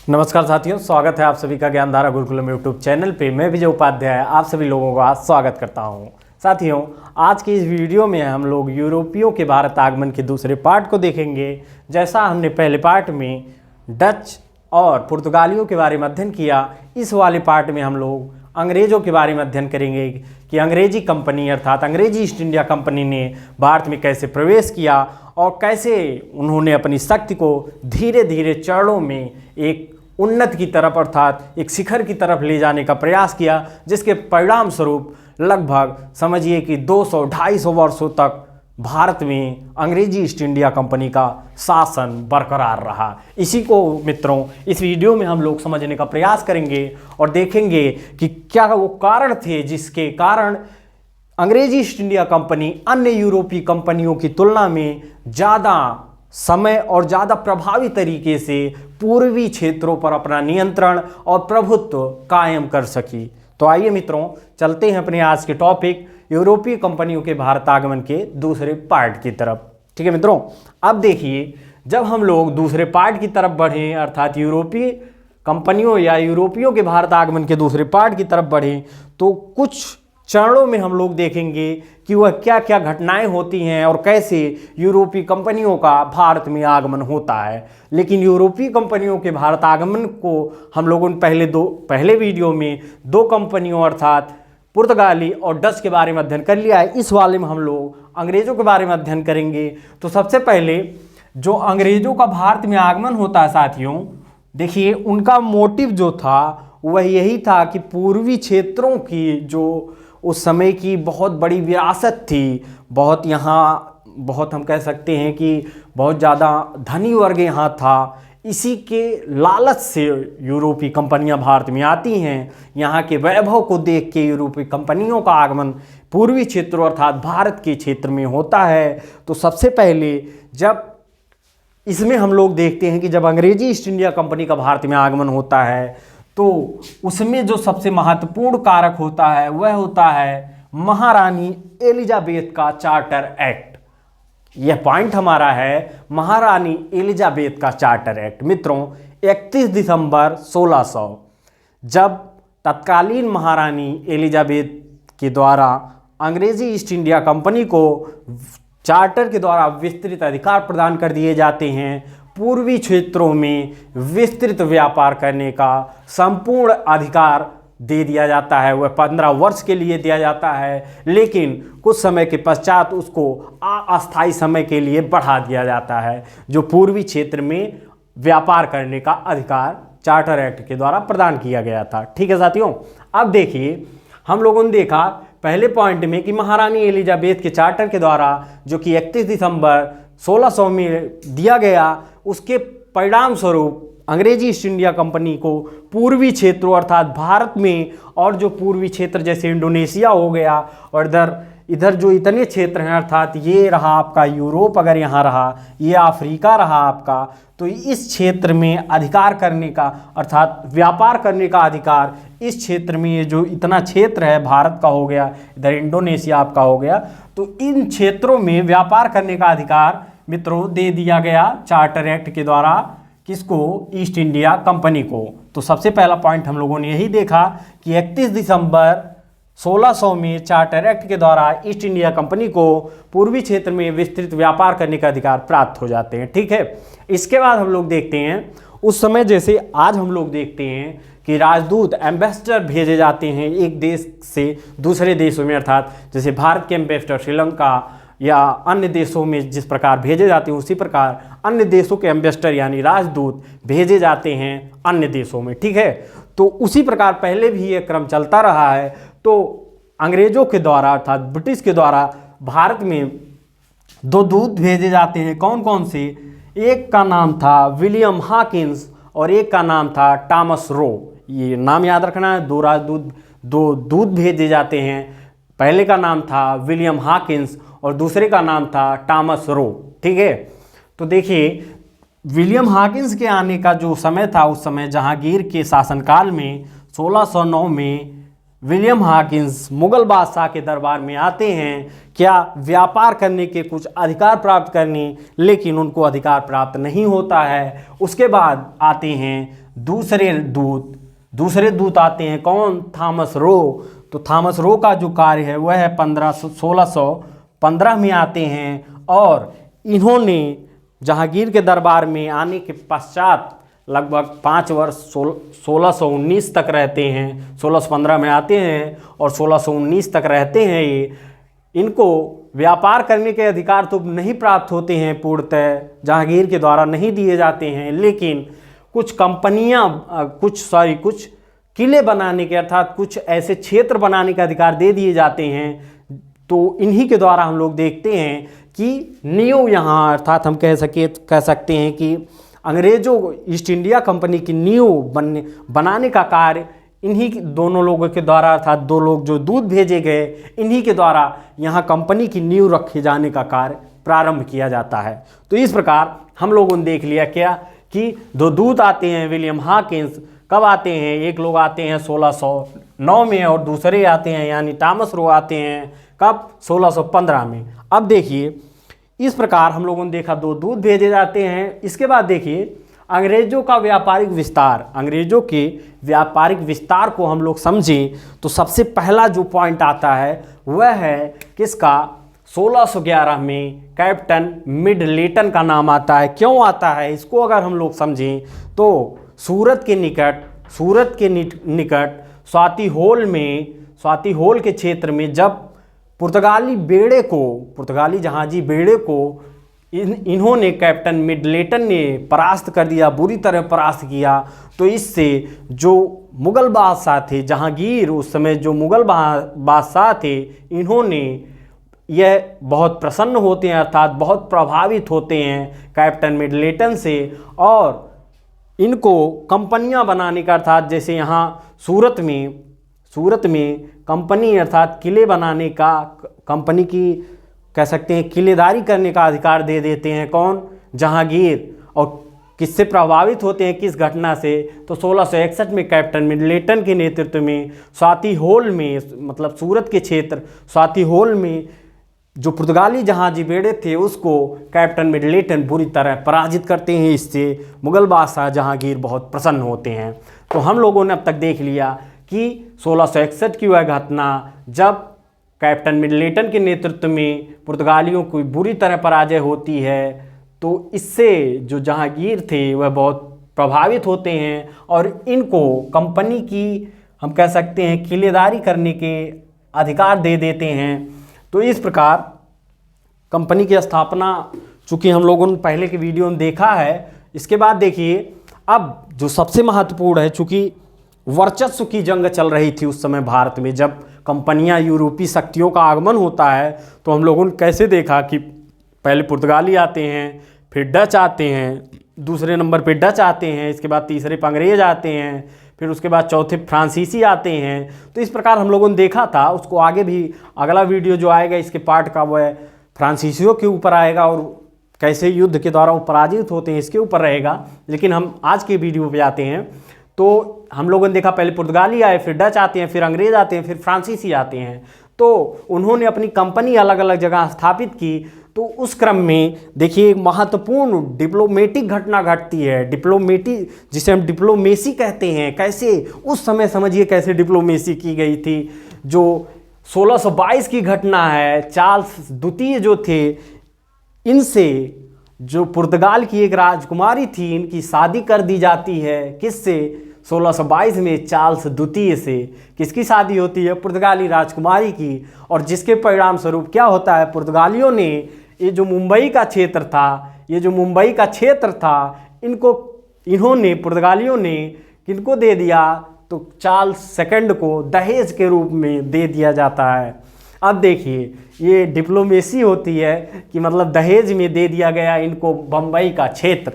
नमस्कार साथियों, स्वागत है आप सभी का ज्ञानधारा गुरुकुलम यूट्यूब चैनल पे। मैं विजय उपाध्याय आप सभी लोगों का स्वागत करता हूं। साथियों, आज की इस वीडियो में हम लोग यूरोपियों के भारत आगमन के दूसरे पार्ट को देखेंगे। जैसा हमने पहले पार्ट में डच और पुर्तगालियों के बारे में अध्ययन किया, इस वाले पार्ट में हम लोग अंग्रेज़ों के बारे में अध्ययन करेंगे कि अंग्रेजी कंपनी अर्थात अंग्रेजी ईस्ट इंडिया कंपनी ने भारत में कैसे प्रवेश किया और कैसे उन्होंने अपनी शक्ति को धीरे धीरे चरणों में एक उन्नत की तरफ अर्थात एक शिखर की तरफ ले जाने का प्रयास किया, जिसके परिणाम स्वरूप लगभग समझिए कि 200-250 वर्षों तक भारत में अंग्रेजी ईस्ट इंडिया कंपनी का शासन बरकरार रहा। इसी को मित्रों इस वीडियो में हम लोग समझने का प्रयास करेंगे और देखेंगे कि क्या वो कारण थे जिसके कारण अंग्रेजी ईस्ट इंडिया कंपनी अन्य यूरोपीय कंपनियों की तुलना में ज़्यादा समय और ज़्यादा प्रभावी तरीके से पूर्वी क्षेत्रों पर अपना नियंत्रण और प्रभुत्व कायम कर सकी। तो आइए मित्रों, चलते हैं अपने आज के टॉपिक यूरोपीय कंपनियों के भारत आगमन के दूसरे पार्ट की तरफ। ठीक है मित्रों, अब देखिए, जब हम लोग दूसरे पार्ट की तरफ बढ़ें अर्थात यूरोपीय कंपनियों या यूरोपियों के भारत आगमन के दूसरे पार्ट की तरफ बढ़ें, तो कुछ चरणों में हम लोग देखेंगे कि वह क्या क्या घटनाएं होती हैं और कैसे यूरोपीय कंपनियों का भारत में आगमन होता है। लेकिन यूरोपीय कंपनियों के भारत आगमन को हम लोगों ने पहले वीडियो में दो कंपनियों अर्थात पुर्तगाली और डच के बारे में अध्ययन कर लिया है। इस वाले में हम लोग अंग्रेज़ों के बारे में अध्ययन करेंगे। तो सबसे पहले जो अंग्रेज़ों का भारत में आगमन होता है साथियों, देखिए उनका मोटिव जो था वह यही था कि पूर्वी क्षेत्रों की जो उस समय की बहुत बड़ी विरासत थी, बहुत हम कह सकते हैं कि बहुत ज़्यादा धनी वर्ग यहाँ था, इसी के लालच से यूरोपीय कंपनियां भारत में आती हैं। यहाँ के वैभव को देख के यूरोपीय कंपनियों का आगमन पूर्वी क्षेत्रों अर्थात भारत के क्षेत्र में होता है। तो सबसे पहले जब इसमें हम लोग देखते हैं कि जब अंग्रेजी ईस्ट इंडिया कंपनी का भारत में आगमन होता है तो उसमें जो सबसे महत्वपूर्ण कारक होता है वह होता है महारानी एलिजाबेथ का चार्टर एक्ट। यह पॉइंट हमारा है महारानी एलिजाबेथ का चार्टर एक्ट। मित्रों, 31 दिसंबर 1600 जब तत्कालीन महारानी एलिजाबेथ के द्वारा अंग्रेजी ईस्ट इंडिया कंपनी को चार्टर के द्वारा विस्तृत अधिकार प्रदान कर दिए जाते हैं, पूर्वी क्षेत्रों में विस्तृत व्यापार करने का संपूर्ण अधिकार दे दिया जाता है। वह 15 वर्ष के लिए दिया जाता है, लेकिन कुछ समय के पश्चात उसको अस्थायी समय के लिए बढ़ा दिया जाता है। जो पूर्वी क्षेत्र में व्यापार करने का अधिकार चार्टर एक्ट के द्वारा प्रदान किया गया था। ठीक है साथियों, अब देखिए हम लोगों ने देखा पहले पॉइंट में कि महारानी एलिजाबेथ के चार्टर के द्वारा जो कि 31 दिसंबर 1600 में दिया गया, उसके परिणाम स्वरूप अंग्रेजी ईस्ट इंडिया कंपनी को पूर्वी क्षेत्रों अर्थात भारत में और जो पूर्वी क्षेत्र जैसे इंडोनेशिया हो गया और इधर जो इतने क्षेत्र हैं अर्थात ये रहा आपका यूरोप, अगर यहाँ रहा ये अफ्रीका रहा आपका, तो इस क्षेत्र में अधिकार करने का अर्थात व्यापार करने का अधिकार इस क्षेत्र में, ये जो इतना क्षेत्र है भारत का हो गया, इधर इंडोनेशिया आपका हो गया, तो इन क्षेत्रों में व्यापार करने का अधिकार मित्रों दे दिया गया चार्टर एक्ट के द्वारा। किसको? ईस्ट इंडिया कंपनी को। तो सबसे पहला पॉइंट हम लोगों ने यही देखा कि 31 दिसंबर 1600 में चार्टर एक्ट के द्वारा ईस्ट इंडिया कंपनी को पूर्वी क्षेत्र में विस्तृत व्यापार करने का अधिकार प्राप्त हो जाते हैं। ठीक है, इसके बाद हम लोग देखते हैं उस समय जैसे आज हम लोग देखते हैं कि राजदूत एम्बेसडर भेजे जाते हैं एक देश से दूसरे देशों में, अर्थात जैसे भारत के एम्बेसडर श्रीलंका या अन्य देशों में जिस प्रकार भेजे जाते हैं उसी प्रकार अन्य देशों के एम्बेसडर यानी राजदूत भेजे जाते हैं अन्य देशों में। ठीक है, तो उसी प्रकार पहले भी ये क्रम चलता रहा है। तो अंग्रेजों के द्वारा अर्थात ब्रिटिश के द्वारा भारत में दो दूत भेजे जाते हैं। कौन कौन से? एक का नाम था विलियम हॉकिंस और एक का नाम था टॉमस रो। ये नाम याद रखना है। दो दूत भेजे जाते हैं। पहले का नाम था विलियम हॉकिंस और दूसरे का नाम था टॉमस रो। ठीक है, तो देखिए विलियम हॉकिंस के आने का जो समय था उस समय जहांगीर के शासनकाल में 1609 में विलियम हॉकिंस मुगल बादशाह के दरबार में आते हैं क्या व्यापार करने के कुछ अधिकार प्राप्त करने, लेकिन उनको अधिकार प्राप्त नहीं होता है। उसके बाद आते हैं दूसरे दूत आते हैं कौन, थॉमस रो। तो थॉमस रो का जो कार्य है वह है 1615 में आते हैं और इन्होंने जहांगीर के दरबार में आने के पश्चात लगभग 5 वर्ष 1619 तक रहते हैं। 1615 में आते हैं और 1619 तक रहते हैं। इनको व्यापार करने के अधिकार तो नहीं प्राप्त होते हैं, पूर्णतः जहांगीर के द्वारा नहीं दिए जाते हैं, लेकिन कुछ कंपनियां कुछ किले बनाने के अर्थात कुछ ऐसे क्षेत्र बनाने का अधिकार दे दिए जाते हैं। तो इन्हीं के द्वारा हम लोग देखते हैं कि नींव यहाँ अर्थात हम कह सकते हैं कि अंग्रेजों ईस्ट इंडिया कंपनी की नींव बनाने का कार्य इन्हीं दोनों लोगों के द्वारा अर्थात 2 लोग जो दूत भेजे गए, इन्हीं के द्वारा यहाँ कंपनी की नींव रखे जाने का कार्य प्रारंभ किया जाता है। तो इस प्रकार हम लोगों ने देख लिया क्या कि 2 दूत आते हैं। विलियम हॉकिंस कब आते हैं, एक लोग आते हैं 1609 में और दूसरे आते हैं यानी थॉमस रो आते हैं कब, 1615 में। अब देखिए इस प्रकार हम लोगों ने देखा 2 दूत भेजे जाते हैं। इसके बाद देखिए अंग्रेजों का व्यापारिक विस्तार, अंग्रेजों के व्यापारिक विस्तार को हम लोग समझें तो सबसे पहला जो पॉइंट आता है वह है किसका, 1611 में कैप्टन मिडलेटन का नाम आता है। क्यों आता है इसको अगर हम लोग समझें तो सूरत के निकट स्वाति होल के क्षेत्र में जब पुर्तगाली जहाजी बेड़े को इन्होंने कैप्टन मिडलेटन ने परास्त कर दिया, बुरी तरह परास्त किया। तो इससे जो मुगल बादशाह थे जहांगीर, उस समय जो मुगल बादशाह थे, इन्होंने यह बहुत प्रसन्न होते हैं अर्थात बहुत प्रभावित होते हैं कैप्टन मिडलेटन से और इनको कंपनियां बनाने का अर्थात जैसे यहाँ सूरत में कंपनी अर्थात किले बनाने का, कंपनी की कह सकते हैं किलेदारी करने का अधिकार दे देते हैं कौन, जहांगीर। और किससे प्रभावित होते हैं, किस घटना से, तो 1661 में कैप्टन मिडलेटन के नेतृत्व में स्वाति होल में, मतलब सूरत के क्षेत्र स्वाति होल में जो पुर्तगाली जहाजी बेड़े थे उसको कैप्टन मिडलेटन बुरी तरह पराजित करते हैं। इससे मुगल बादशाह जहांगीर बहुत प्रसन्न होते हैं। तो हम लोगों ने अब तक देख लिया कि 1661 की वह घटना जब कैप्टन मिडलेटन के नेतृत्व में पुर्तगालियों की बुरी तरह पराजय होती है, तो इससे जो जहांगीर थे वह बहुत प्रभावित होते हैं और इनको कंपनी की हम कह सकते हैं किलेदारी करने के अधिकार दे देते हैं। तो इस प्रकार कंपनी की स्थापना चूँकि हम लोगों ने पहले के वीडियो में देखा है। इसके बाद देखिए अब जो सबसे महत्वपूर्ण है, चूँकि वर्चस्व की जंग चल रही थी उस समय भारत में, जब कंपनियां यूरोपीय शक्तियों का आगमन होता है तो हम लोगों ने कैसे देखा कि पहले पुर्तगाली आते हैं, फिर डच आते हैं, दूसरे नंबर पे डच आते हैं, इसके बाद तीसरे पे अंग्रेज आते हैं, फिर उसके बाद चौथे फ्रांसीसी आते हैं। तो इस प्रकार हम लोगों ने देखा था। उसको आगे भी अगला वीडियो जो आएगा इसके पार्ट का वह फ्रांसीसियों के ऊपर आएगा और कैसे युद्ध के द्वारा वो पराजित होते हैं इसके ऊपर रहेगा। लेकिन हम आज के वीडियो पे आते हैं। तो हम लोगों ने देखा पहले पुर्तगाली आए, फिर डच आते हैं, फिर अंग्रेज आते हैं, फिर फ्रांसीसी आते हैं। तो उन्होंने अपनी कंपनी अलग अलग जगह स्थापित की। तो उस क्रम में देखिए एक महत्वपूर्ण डिप्लोमेटिक घटना घटती है, जिसे हम डिप्लोमेसी कहते हैं। कैसे उस समय समझिए कैसे डिप्लोमेसी की गई थी। जो 1622 की घटना है, चार्ल्स द्वितीय जो थे, इनसे जो पुर्तगाल की एक राजकुमारी थी इनकी शादी कर दी जाती है। किससे, 1622 में चार्ल्स द्वितीय से किसकी शादी होती है, पुर्तगाली राजकुमारी की। और जिसके परिणाम स्वरूप क्या होता है, पुर्तगालियों ने ये जो मुंबई का क्षेत्र था इन्होंने पुर्तगालियों ने किनको दे दिया, तो चार्ल्स सेकंड को दहेज के रूप में दे दिया जाता है। अब देखिए ये डिप्लोमेसी होती है कि मतलब दहेज में दे दिया गया इनको बम्बई का क्षेत्र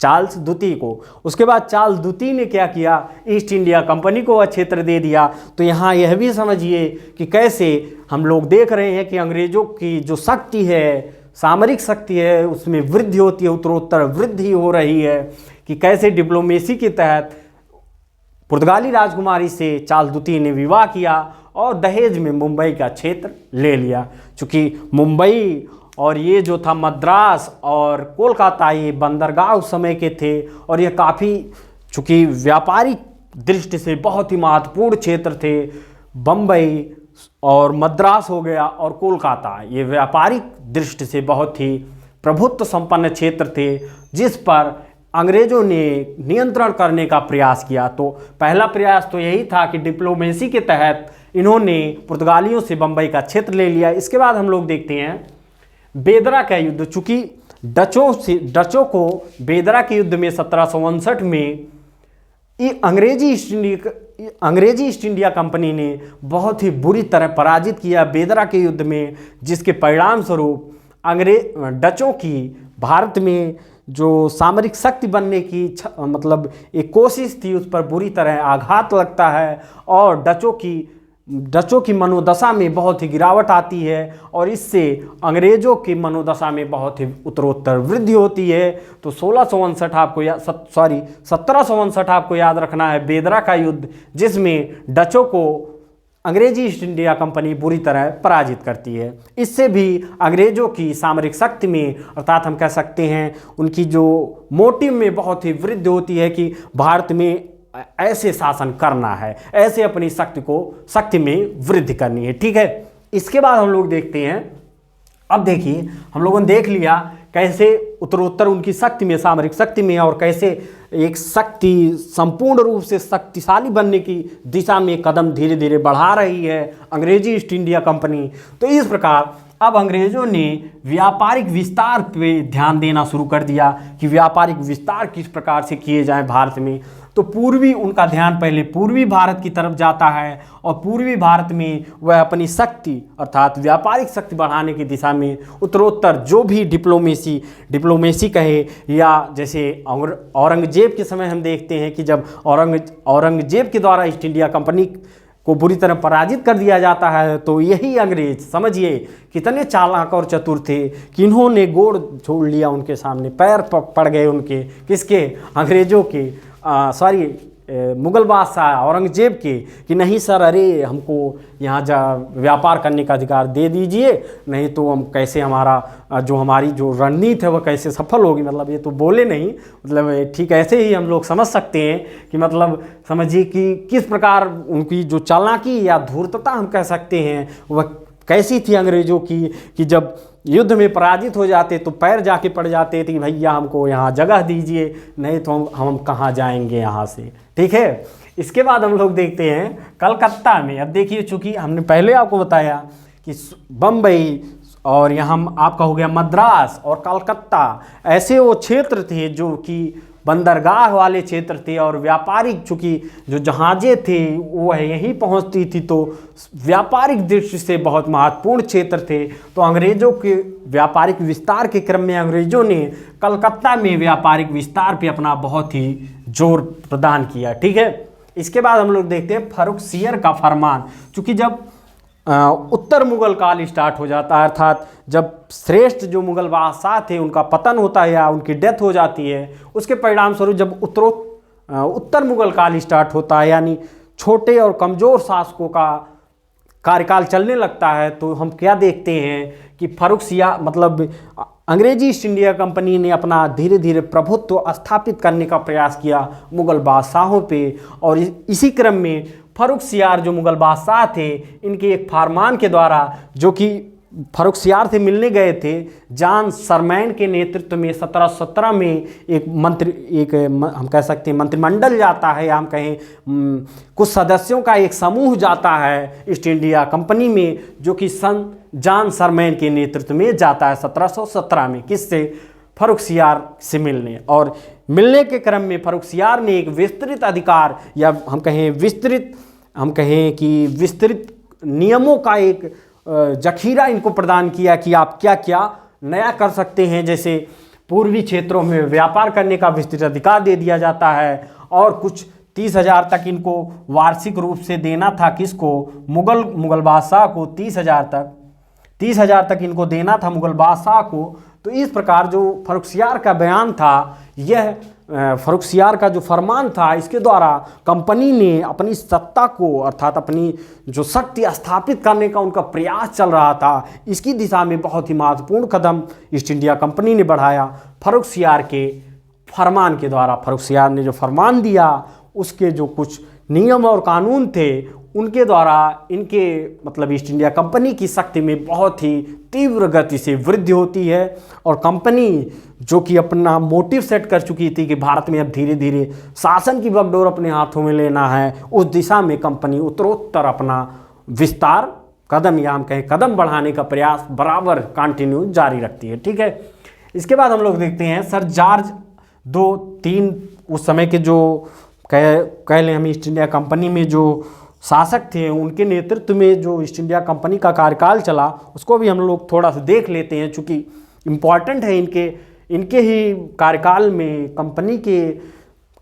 चार्ल्स द्वितीय को। उसके बाद चार्ल्स द्वितीय ने क्या किया, ईस्ट इंडिया कंपनी को वह क्षेत्र दे दिया। तो यहाँ यह भी समझिए कि कैसे हम लोग देख रहे हैं कि अंग्रेजों की जो शक्ति है, सामरिक शक्ति है, उसमें वृद्धि होती है, उत्तरोत्तर वृद्धि हो रही है। कि कैसे डिप्लोमेसी के तहत पुर्तगाली राजकुमारी से चार्ल्स द्वितीय ने विवाह किया और दहेज में मुंबई का क्षेत्र ले लिया। चूँकि मुंबई और ये जो था मद्रास और कोलकाता, ये बंदरगाह उस समय के थे और ये काफ़ी चूँकि व्यापारिक दृष्टि से बहुत ही महत्वपूर्ण क्षेत्र थे। बम्बई और मद्रास हो गया और कोलकाता, ये व्यापारिक दृष्टि से बहुत ही प्रभुत्व संपन्न क्षेत्र थे जिस पर अंग्रेज़ों ने नियंत्रण करने का प्रयास किया। तो पहला प्रयास तो यही था कि डिप्लोमेसी के तहत इन्होंने पुर्तगालियों से बम्बई का क्षेत्र ले लिया। इसके बाद हम लोग देखते हैं बेदरा का युद्ध। चूँकि डचों को बेदरा के युद्ध में 1759 में अंग्रेजी ईस्ट इंडिया कंपनी ने बहुत ही बुरी तरह पराजित किया बेदरा के युद्ध में, जिसके परिणाम स्वरूप डचों की भारत में जो सामरिक शक्ति बनने की मतलब एक कोशिश थी उस पर बुरी तरह आघात लगता है और डचों की मनोदशा में बहुत ही गिरावट आती है और इससे अंग्रेज़ों की मनोदशा में बहुत ही उत्तरोत्तर वृद्धि होती है। तो 1759 आपको याद रखना है, बेदरा का युद्ध, जिसमें डचों को अंग्रेजी ईस्ट इंडिया कंपनी बुरी तरह पराजित करती है। इससे भी अंग्रेज़ों की सामरिक शक्ति में अर्थात हम कह सकते हैं उनकी जो मोटिव में बहुत ही वृद्धि होती है कि भारत में ऐसे शासन करना है, ऐसे अपनी शक्ति में वृद्धि करनी है। ठीक है, इसके बाद हम लोग देखते हैं, अब देखिए हम लोगों ने देख लिया कैसे उत्तरोत्तर उनकी शक्ति में, सामरिक शक्ति में, और कैसे एक शक्ति संपूर्ण रूप से शक्तिशाली बनने की दिशा में कदम धीरे धीरे बढ़ा रही है अंग्रेजी ईस्ट इंडिया कंपनी। तो इस प्रकार अब अंग्रेज़ों ने व्यापारिक विस्तार पे ध्यान देना शुरू कर दिया कि व्यापारिक विस्तार किस प्रकार से किए जाएं भारत में। तो उनका ध्यान पहले पूर्वी भारत की तरफ जाता है और पूर्वी भारत में वह अपनी शक्ति अर्थात व्यापारिक शक्ति बढ़ाने की दिशा में उत्तरोत्तर जो भी डिप्लोमेसी कहे, या जैसे औरंगजेब के समय हम देखते हैं कि जब औरंगजेब के द्वारा ईस्ट इंडिया कंपनी को बुरी तरह पराजित कर दिया जाता है, तो यही अंग्रेज समझिए कितने चालाक और चतुर थे कि इन्होंने गोड़ छोड़ लिया उनके सामने, पैर पड़ गए उनके, किसके, अंग्रेज़ों के, मुगल बादशाह औरंगजेब के, कि नहीं सर, अरे हमको यहाँ व्यापार करने का अधिकार दे दीजिए, नहीं तो हम कैसे हमारी जो रणनीति है वह कैसे सफल होगी। मतलब ये तो बोले नहीं, मतलब ठीक ऐसे ही हम लोग समझ सकते हैं कि मतलब समझिए कि किस प्रकार उनकी जो चालाकी या धूर्तता हम कह सकते हैं वह कैसी थी अंग्रेज़ों की, कि जब युद्ध में पराजित हो जाते तो पैर जाके पड़ जाते थे कि भैया हमको यहाँ जगह दीजिए, नहीं तो हम कहाँ जाएंगे यहाँ से। ठीक है, इसके बाद हम लोग देखते हैं कलकत्ता में। अब देखिए, चूँकि हमने पहले आपको बताया कि बम्बई और यहाँ आपका हो गया मद्रास और कलकत्ता, ऐसे वो क्षेत्र थे जो कि बंदरगाह वाले क्षेत्र थे और व्यापारिक, चूँकि जो जहाज़ें थे वो यहीं पहुँचती थी, तो व्यापारिक दृष्टि से बहुत महत्वपूर्ण क्षेत्र थे। तो अंग्रेज़ों के व्यापारिक विस्तार के क्रम में अंग्रेज़ों ने कलकत्ता में व्यापारिक विस्तार पे अपना बहुत ही जोर प्रदान किया। ठीक है, इसके बाद हम लोग देखते हैं फर्रुखसियर का फरमान। चूँकि जब उत्तर मुगल काल स्टार्ट हो जाता है, अर्थात जब श्रेष्ठ जो मुगल बादशाह थे उनका पतन होता है या उनकी डेथ हो जाती है, उसके परिणाम स्वरूप जब उत्तर मुगल काल स्टार्ट होता है, यानी छोटे और कमज़ोर शासकों का कार्यकाल चलने लगता है, तो हम क्या देखते हैं कि फर्रुखसियर मतलब अंग्रेजी ईस्ट इंडिया कंपनी ने अपना धीरे धीरे प्रभुत्व स्थापित करने का प्रयास किया मुगल बादशाहों पे। और इसी क्रम में फर्रुखसियर जो मुगल बादशाह थे, इनके एक फरमान के द्वारा, जो कि फर्रुखसियर से मिलने गए थे, जॉन सरमैन के नेतृत्व में 1717 में हम कह सकते हैं मंत्रिमंडल जाता है, या हम कहें कुछ सदस्यों का एक समूह जाता है ईस्ट इंडिया कंपनी में, जो कि जॉन सरमैन के नेतृत्व में जाता है 1717 में, किससे, फर्रुखसियर से मिलने। और मिलने के क्रम में फर्रुखसियर ने एक विस्तृत अधिकार, या हम कहें कि विस्तृत नियमों का एक जखीरा इनको प्रदान किया कि आप क्या क्या नया कर सकते हैं। जैसे पूर्वी क्षेत्रों में व्यापार करने का विस्तृत अधिकार दे दिया जाता है, और कुछ 30,000 तक इनको वार्षिक रूप से देना था, किसको, मुगल बादशाह को 30,000 तक इनको देना था मुगल बादशाह को। तो इस प्रकार जो फर्रुखसियर का बयान था, यह फर्रुखसियार का जो फरमान था, इसके द्वारा कंपनी ने अपनी सत्ता को अर्थात अपनी जो शक्ति स्थापित करने का उनका प्रयास चल रहा था, इसकी दिशा में बहुत ही महत्वपूर्ण कदम ईस्ट इंडिया कंपनी ने बढ़ाया फर्रुखसियार के फरमान के द्वारा। फर्रुखसियार ने जो फरमान दिया, उसके जो कुछ नियम और कानून थे, उनके द्वारा इनके मतलब ईस्ट इंडिया कंपनी की शक्ति में बहुत ही तीव्र गति से वृद्धि होती है। और कंपनी जो कि अपना मोटिव सेट कर चुकी थी कि भारत में अब धीरे धीरे शासन की बागडोर अपने हाथों में लेना है, उस दिशा में कंपनी उत्तरोत्तर अपना विस्तार कदम या हम कहें कदम बढ़ाने का प्रयास बराबर कंटिन्यू जारी रखती है। ठीक है, इसके बाद हम लोग देखते हैं सर जॉर्ज 2-3 उस समय के जो कह लें हम ईस्ट इंडिया कंपनी में जो शासक थे, उनके नेतृत्व में जो ईस्ट इंडिया कंपनी का कार्यकाल चला, उसको भी हम लोग थोड़ा सा देख लेते हैं, चूँकि इम्पॉर्टेंट है इनके ही कार्यकाल में कंपनी के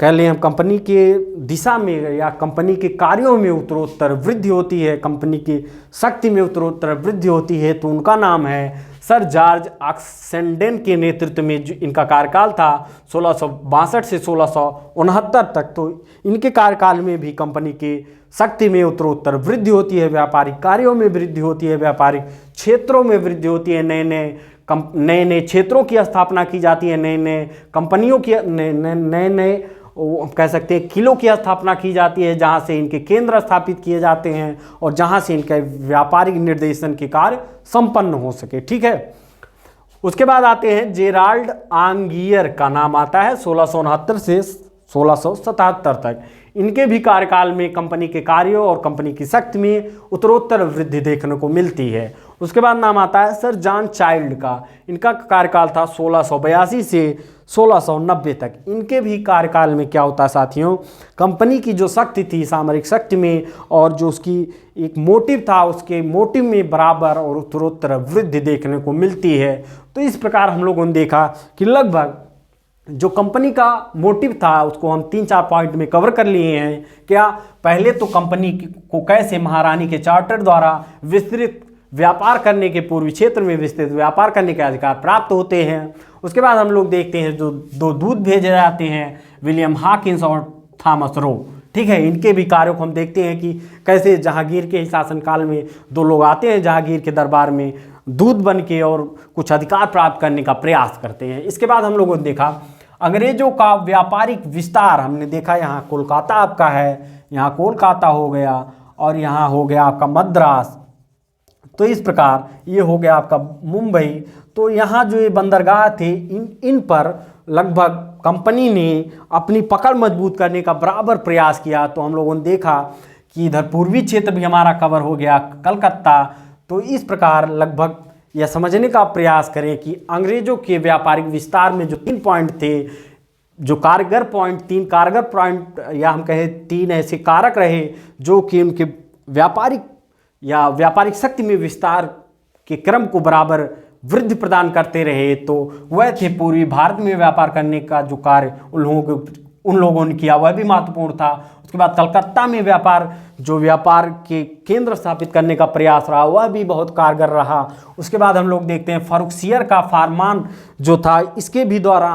कह लें हम कंपनी के दिशा में या कंपनी के कार्यों में उत्तरोत्तर वृद्धि होती है, कंपनी की शक्ति में उत्तरोत्तर वृद्धि होती है। तो उनका नाम है सर जॉर्ज ऑक्सेंडन के नेतृत्व में जो इनका कार्यकाल था 1662 से 1669 तक। तो इनके कार्यकाल में भी कंपनी की शक्ति में उत्तरोत्तर वृद्धि होती है, व्यापारिक कार्यों में वृद्धि होती है, व्यापारिक क्षेत्रों में वृद्धि होती है, नए नए क्षेत्रों की स्थापना की जाती है, नए नए कंपनियों की नए कह सकते हैं किलों की स्थापना की जाती है, जहां से इनके केंद्र स्थापित किए जाते हैं और जहां से इनके व्यापारिक निर्देशन के कार्य संपन्न हो सके। ठीक है, उसके बाद आते हैं जेराल्ड आंगियर का नाम आता है 1669 से 1677 तक। इनके भी कार्यकाल में कंपनी के कार्यों और कंपनी की शक्ति में उत्तरोत्तर वृद्धि देखने को मिलती है। उसके बाद नाम आता है सर जॉन चाइल्ड का। इनका कार्यकाल था 1682 से 1690 तक। इनके भी कार्यकाल में क्या होता है साथियों, कंपनी की जो शक्ति थी सामरिक शक्ति में और जो उसकी एक मोटिव था, उसके मोटिव में बराबर और उत्तरोत्तर वृद्धि देखने को मिलती है। तो इस प्रकार हम लोगों ने देखा कि लगभग जो कंपनी का मोटिव था उसको हम 3-4 पॉइंट में कवर कर लिए हैं। क्या, पहले तो कंपनी को कैसे महारानी के चार्टर द्वारा विस्तृत व्यापार करने के पूर्वी क्षेत्र में विस्तृत व्यापार करने के अधिकार प्राप्त होते हैं। उसके बाद हम लोग देखते हैं जो 2 दूत भेजे जाते हैं, विलियम हॉकिंस और थॉमस रो। ठीक है, इनके भी कार्यों को हम देखते हैं कि कैसे जहांगीर के शासनकाल में 2 लोग आते हैं जहांगीर के दरबार में दूत बन के और कुछ अधिकार प्राप्त करने का प्रयास करते हैं। इसके बाद हम लोगों ने देखा अंग्रेजों का व्यापारिक विस्तार। हमने देखा यहाँ कोलकाता आपका है, यहाँ कोलकाता हो गया और यहाँ हो गया आपका मद्रास। तो इस प्रकार ये हो गया आपका मुंबई। तो यहाँ जो ये बंदरगाह थे इन पर लगभग कंपनी ने अपनी पकड़ मजबूत करने का बराबर प्रयास किया। तो हम लोगों ने देखा कि इधर पूर्वी क्षेत्र भी हमारा कवर हो गया, कलकत्ता। तो इस प्रकार लगभग यह समझने का प्रयास करें कि अंग्रेजों के व्यापारिक विस्तार में जो 3 पॉइंट थे, जो कारगर पॉइंट 3 कारगर पॉइंट या हम कहें 3 ऐसे कारक रहे जो कि उनके व्यापारिक शक्ति में विस्तार के क्रम को बराबर वृद्धि प्रदान करते रहे। तो वह थे पूर्वी भारत में व्यापार करने का जो कार्य उन लोगों ने किया, वह भी महत्वपूर्ण था। उसके बाद कलकत्ता में व्यापार के केंद्र स्थापित करने का प्रयास रहा, वह भी बहुत कारगर रहा। उसके बाद हम लोग देखते हैं फर्रुखसियर का फरमान जो था, इसके भी द्वारा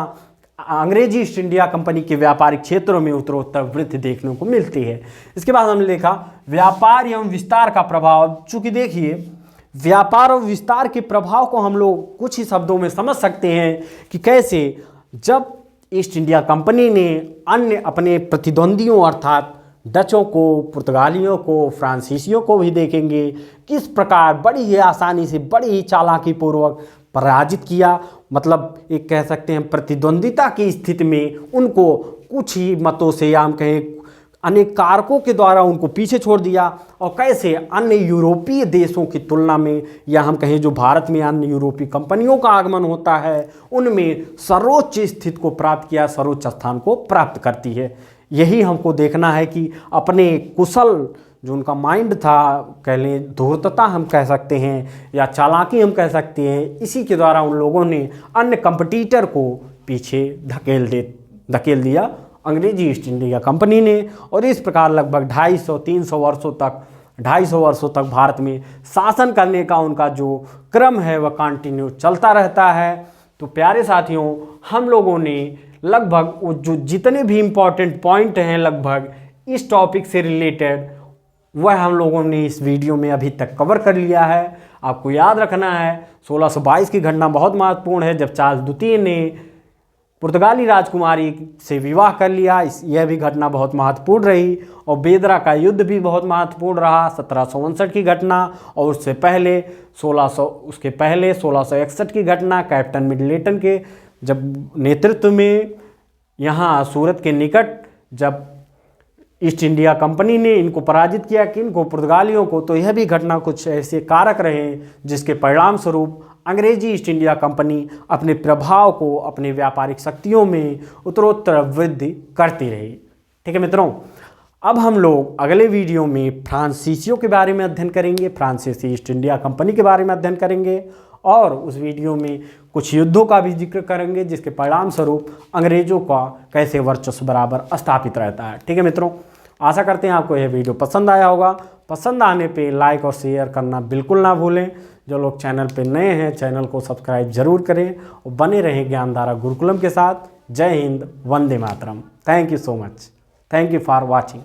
अंग्रेजी ईस्ट इंडिया कंपनी के व्यापारिक क्षेत्रों में उत्तरोत्तर वृद्धि देखने को मिलती है। इसके बाद हमने देखा व्यापार एवं विस्तार का प्रभाव। चूंकि देखिए व्यापार और विस्तार के प्रभाव को हम लोग कुछ ही शब्दों में समझ सकते हैं कि कैसे जब ईस्ट इंडिया कंपनी ने अन्य अपने प्रतिद्वंदियों अर्थात डचों को, पुर्तगालियों को, फ्रांसीसियों को भी देखेंगे किस प्रकार बड़ी ही आसानी से, बड़ी ही चालाकी पूर्वक पराजित किया। मतलब एक कह सकते हैं प्रतिद्वंदिता की स्थिति में उनको कुछ ही मतों से या हम कहें अनेक कारकों के द्वारा उनको पीछे छोड़ दिया। और कैसे अन्य यूरोपीय देशों की तुलना में या हम कहें जो भारत में अन्य यूरोपीय कंपनियों का आगमन होता है उनमें सर्वोच्च स्थिति को प्राप्त किया, सर्वोच्च स्थान को प्राप्त करती है। यही हमको देखना है कि अपने कुशल जो उनका माइंड था, कह लें धूर्तता हम कह सकते हैं या चालाकी हम कह सकते हैं, इसी के द्वारा उन लोगों ने अन्य कंपटीटर को पीछे धकेल दिया अंग्रेजी ईस्ट इंडिया कंपनी ने। और इस प्रकार लगभग 250 वर्षों तक भारत में शासन करने का उनका जो क्रम है वह कंटिन्यू चलता रहता है। तो प्यारे साथियों, हम लोगों ने लगभग वो जो जितने भी इम्पॉर्टेंट पॉइंट हैं लगभग इस टॉपिक से रिलेटेड वह हम लोगों ने इस वीडियो में अभी तक कवर कर लिया है। आपको याद रखना है 1622 की घटना बहुत महत्वपूर्ण है, जब चार्ल्स द्वितीय ने पुर्तगाली राजकुमारी से विवाह कर लिया। यह भी घटना बहुत महत्वपूर्ण रही। और बेदरा का युद्ध भी बहुत महत्वपूर्ण रहा 1759 की घटना। और उसके पहले 1661 की घटना कैप्टन मिडलेटन के जब नेतृत्व में यहाँ सूरत के निकट जब ईस्ट इंडिया कंपनी ने इनको पराजित किया कि इनको पुर्तगालियों को, तो यह भी घटना कुछ ऐसे कारक रहे जिसके परिणाम स्वरूप अंग्रेजी ईस्ट इंडिया कंपनी अपने प्रभाव को अपने व्यापारिक शक्तियों में उत्तरोत्तर वृद्धि करती रही। ठीक है मित्रों, अब हम लोग अगले वीडियो में फ्रांसीसियों के बारे में अध्ययन करेंगे, फ्रांसीसी ईस्ट इंडिया कंपनी के बारे में अध्ययन करेंगे और उस वीडियो में कुछ युद्धों का भी जिक्र करेंगे जिसके परिणाम स्वरूप अंग्रेजों का कैसे वर्चस्व बराबर स्थापित रहता है। ठीक है मित्रों, आशा करते हैं आपको यह वीडियो पसंद आया होगा। पसंद आने पे लाइक और शेयर करना बिल्कुल ना भूलें। जो लोग चैनल पे नए हैं चैनल को सब्सक्राइब जरूर करें और बने रहें ज्ञानधारा गुरुकुलम के साथ। जय हिंद, वंदे मातरम। Thank you so much. Thank you for watching.